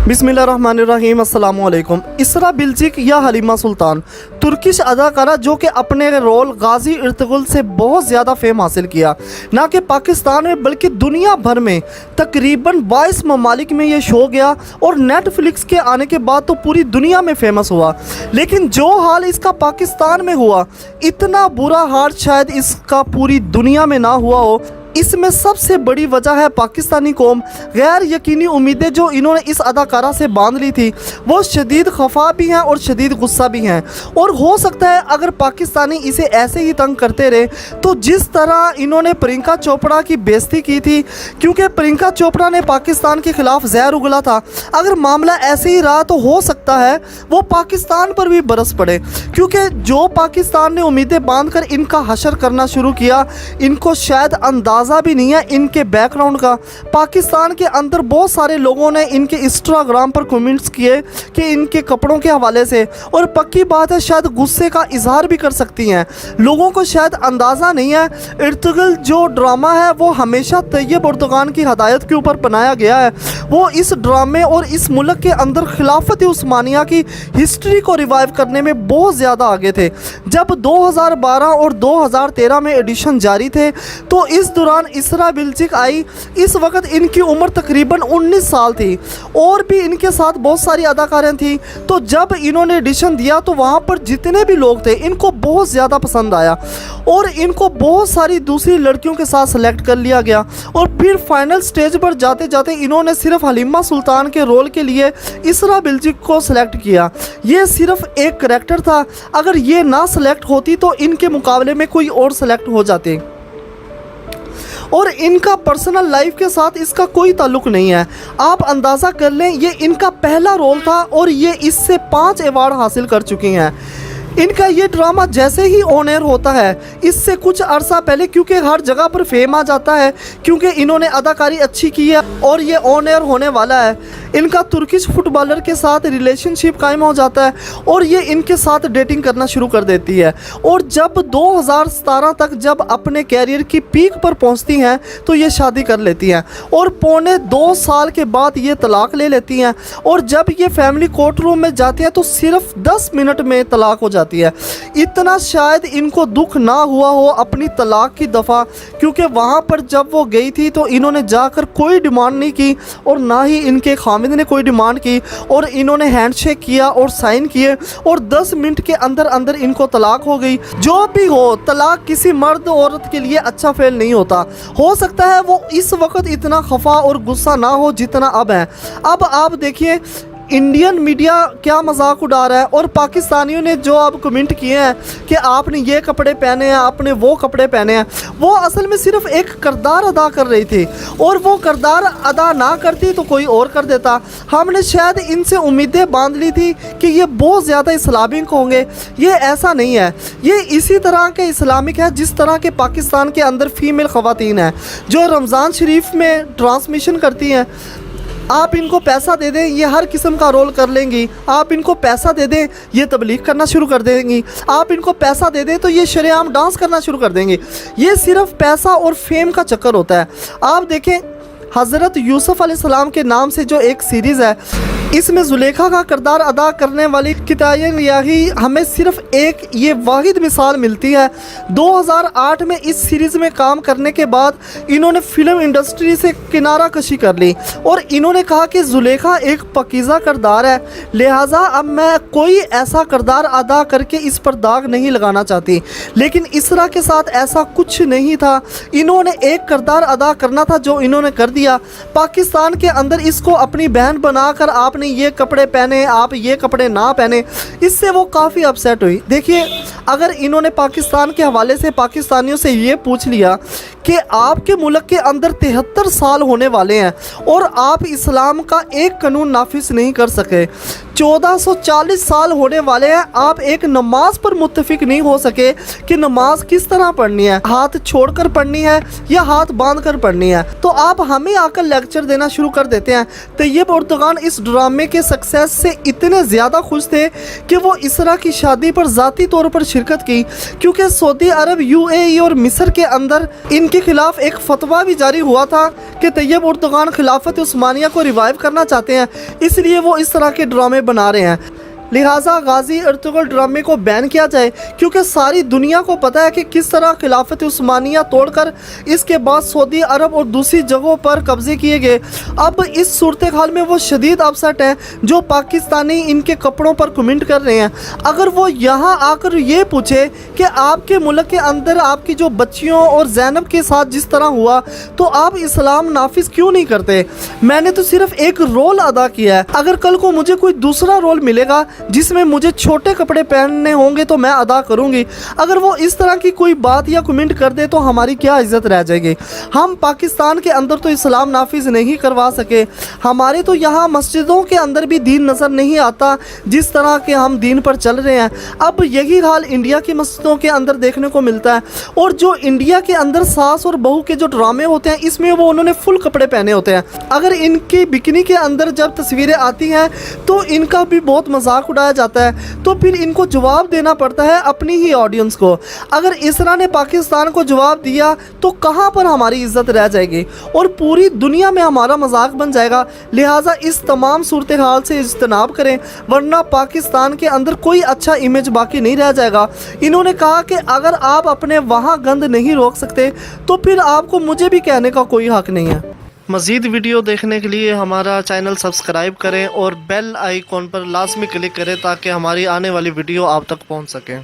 बिस्मिल्लाहिर्रहमानिर्रहीम अस्सलाम वालेकुम। इसरा बिल्जिक या हलीमा सुल्तान तुर्किश अदाकारा जो कि अपने रोल गाजी इर्तुगरुल से बहुत ज़्यादा फेम हासिल किया, ना कि पाकिस्तान में बल्कि दुनिया भर में तकरीबन 22 ममालिक में ये शो गया और नेटफ्लिक्स के आने के बाद तो पूरी दुनिया में फेमस हुआ। लेकिन जो हाल इसका पाकिस्तान में हुआ, इतना बुरा हाल शायद इसका पूरी दुनिया में ना हुआ हो। इसमें सबसे बड़ी वजह है पाकिस्तानी कौम गैर यकीनी उम्मीदें जो इन्होंने इस अदाकारा से बांध ली थी, वो शदीद खफा भी हैं और शदीद गुस्सा भी हैं। और हो सकता है अगर पाकिस्तानी इसे ऐसे ही तंग करते रहे तो जिस तरह इन्होंने प्रियंका चोपड़ा की बेइज्जती की थी, क्योंकि प्रियंका चोपड़ा ने पाकिस्तान के ख़िलाफ़ जहर उगला था, अगर मामला ऐसे ही रहा तो हो सकता है वो पाकिस्तान पर भी बरस पड़े। क्योंकि जो पाकिस्तान ने उम्मीदें बांध कर इनका हशर करना शुरू किया, इनको शायद अंदाज़ा भी नहीं है इनके बैकग्राउंड का। पाकिस्तान के अंदर बहुत सारे लोगों ने इनके इंस्टाग्राम पर कमेंट्स किए कि इनके कपड़ों के हवाले से, और पक्की बात है शायद गुस्से का इजहार भी कर सकती हैं। लोगों को शायद अंदाज़ा नहीं है इर्तुगरुल जो ड्रामा है वो हमेशा तैयब एर्दोगान की हदायत के ऊपर बनाया गया है। वो इस ड्रामे और इस मुल्क के अंदर खिलाफत उस्मानिया की हिस्ट्री को रिवाइव करने में बहुत ज़्यादा आगे थे। जब 2012 और 2013 में एडिशन जारी थे तो इस दौरान इसरा बिल्जिक आई। इस वक्त इनकी उम्र तकरीबन 19 साल थी और भी इनके साथ बहुत सारी अदाकारें थी। तो जब इन्होंने एडिशन दिया तो वहाँ पर जितने भी लोग थे इनको बहुत ज़्यादा पसंद आया और इनको बहुत सारी दूसरी लड़कियों के साथ सेलेक्ट कर लिया गया। और फिर फाइनल स्टेज पर जाते जाते इन्होंने सिर्फ हलीमा सुल्तान के रोल के लिए इसरा बिल्जिक को सिलेक्ट किया। ये सिर्फ एक करैक्टर था, अगर ये ना सेलेक्ट होती तो इनके मुकाबले में कोई और सेलेक्ट हो जाते। और इनका पर्सनल लाइफ के साथ इसका कोई ताल्लुक़ नहीं है। आप अंदाज़ा कर लें ये इनका पहला रोल था और ये इससे 5 अवार्ड हासिल कर चुकी हैं। इनका ये ड्रामा जैसे ही ऑन एयर होता है, इससे कुछ अरसा पहले, क्योंकि हर जगह पर फेम आ जाता है क्योंकि इन्होंने अदाकारी अच्छी की है और ये ऑन एयर होने वाला है, इनका तुर्किश फुटबॉलर के साथ रिलेशनशिप कायम हो जाता है और ये इनके साथ डेटिंग करना शुरू कर देती है। और जब 2017 तक जब अपने कैरियर की पीक पर पहुंचती हैं तो ये शादी कर लेती हैं और पौने 2 साल के बाद ये तलाक ले लेती हैं। और जब ये फैमिली कोर्ट रूम में जाती हैं तो सिर्फ 10 मिनट में तलाक हो जाती है। इतना शायद इनको दुख ना हुआ हो अपनी तलाक की दफ़ा, क्योंकि वहाँ पर जब वो गई थी तो इन्होंने जाकर कोई डिमांड नहीं की और ना ही इनके खामिद ने कोई डिमांड की, और इन्होंने हैंडशेक किया और साइन किए और 10 मिनट के अंदर अंदर इनको तलाक हो गई। जो भी हो, तलाक किसी मर्द औरत के लिए अच्छा फेल नहीं होता। हो सकता है वो इस वक्त इतना खफा और गुस्सा ना हो जितना अब है। अब आप देखिए इंडियन मीडिया क्या मजाक उड़ा रहा है और पाकिस्तानियों ने जो अब कमेंट किए हैं कि आपने ये कपड़े पहने हैं, आपने वो कपड़े पहने हैं, वो असल में सिर्फ एक किरदार अदा कर रही थी और वो किरदार अदा ना करती तो कोई और कर देता। हमने शायद इनसे उम्मीदें बांध ली थी कि ये बहुत ज़्यादा इस्लामिक होंगे, ये ऐसा नहीं है। ये इसी तरह के इस्लामिक है जिस तरह के पाकिस्तान के अंदर फ़ीमेल ख़वातीन हैं जो रमज़ान शरीफ में ट्रांसमिशन करती हैं। आप इनको पैसा दे दें ये हर किस्म का रोल कर लेंगी, आप इनको पैसा दे दें ये तबलीग करना शुरू कर देंगी, आप इनको पैसा दे दें तो ये शरेआम डांस करना शुरू कर देंगे। ये सिर्फ पैसा और फेम का चक्कर होता है। आप देखें हज़रत यूसुफ अलैहिस्सलाम के नाम से जो एक सीरीज़ है, इसमें जुलेखा का किरदार अदा करने वाली किताया रियाही हमें सिर्फ एक ये वाहिद मिसाल मिलती है। 2008 में इस सीरीज़ में काम करने के बाद इन्होंने फ़िल्म इंडस्ट्री से किनारा कशी कर ली और इन्होंने कहा कि जुलेखा एक पकीज़ा किरदार है, लिहाजा अब मैं कोई ऐसा किरदार अदा करके इस पर दाग नहीं लगाना चाहती। लेकिन इसरा के साथ ऐसा कुछ नहीं था, इन्होंने एक किरदार अदा करना था जो इन्होंने कर दिया। पाकिस्तान के अंदर इसको अपनी बहन बनाकर आपने ये कपड़े पहने, आप ये कपड़े ना पहने, इससे वो काफ़ी अपसेट हुई। देखिए अगर इन्होंने पाकिस्तान के हवाले से पाकिस्तानियों से ये पूछ लिया कि आपके मुल्क के अंदर 73 साल होने वाले हैं और आप इस्लाम का एक कानून नाफिज नहीं कर सके, 1440 साल होने वाले हैं, आप एक नमाज पर मुत्तफिक नहीं हो सके कि नमाज किस तरह पढ़नी है, हाथ छोड़कर पढ़नी है या हाथ बांध कर पढ़नी है, तो आप हमें आकर लेक्चर देना शुरू कर देते हैं। तैयब एर्दोगान इस ड्रामे के सक्सेस से इतने ज़्यादा खुश थे कि वो इसरा की शादी पर ज़ाती तौर पर शिरकत की, क्योंकि सऊदी अरब, यूएई और मिस्र के अंदर इनके इनके खिलाफ एक फतवा भी जारी हुआ था कि तैयब उर्दुगान खिलाफत उस्मानिया को रिवाइव करना चाहते हैं, इसलिए वो इस तरह के ड्रामे बना रहे हैं। लिहाजा गाजी अर्तुगरुल ड्रामे को बैन किया जाए, क्योंकि सारी दुनिया को पता है कि किस तरह खिलाफत उस्मानिया तोड़कर इसके बाद सऊदी अरब और दूसरी जगहों पर कब्जे किए गए। अब इस सूरत हाल में वो शदीद अपसेट हैं जो पाकिस्तानी इनके कपड़ों पर कमेंट कर रहे हैं। अगर वो यहाँ आकर ये पूछे कि आपके मुल्क के अंदर आपकी जो बच्चियों और ज़ैनब के साथ जिस तरह हुआ, तो आप इस्लाम नाफिज क्यों नहीं करते? मैंने तो सिर्फ एक रोल अदा किया है। अगर कल को मुझे कोई दूसरा रोल मिलेगा जिसमें मुझे छोटे कपड़े पहनने होंगे तो मैं अदा करूंगी। अगर वो इस तरह की कोई बात या कमेंट कर दे तो हमारी क्या इज्जत रह जाएगी? हम पाकिस्तान के अंदर तो इस्लाम नाफिज नहीं करवा सके, हमारे तो यहाँ मस्जिदों के अंदर भी दीन नज़र नहीं आता जिस तरह के हम दीन पर चल रहे हैं। अब यही हाल इंडिया की मस्जिदों के अंदर देखने को मिलता है। और जो इंडिया के अंदर सास और बहू के जो ड्रामे होते हैं, इसमें वो उन्होंने फुल कपड़े पहने होते हैं। अगर इनकी बिकनी के अंदर जब तस्वीरें आती हैं तो इनका भी बहुत मजाक उड़ाया जाता है, तो फिर इनको जवाब देना पड़ता है अपनी ही ऑडियंस को। अगर इसरा ने पाकिस्तान को जवाब दिया तो कहाँ पर हमारी इज्जत रह जाएगी और पूरी दुनिया में हमारा मजाक बन जाएगा। लिहाजा इस तमाम सूरत हाल से इज्तनाब करें, वरना पाकिस्तान के अंदर कोई अच्छा इमेज बाकी नहीं रह जाएगा। इन्होंने कहा कि अगर आप अपने वहाँ गंद नहीं रोक सकते तो फिर आपको मुझे भी कहने का कोई हक नहीं है। मज़ीद वीडियो देखने के लिए हमारा चैनल सब्सक्राइब करें और बेल आइकॉन पर लाजमी क्लिक करें ताकि हमारी आने वाली वीडियो आप तक पहुंच सके।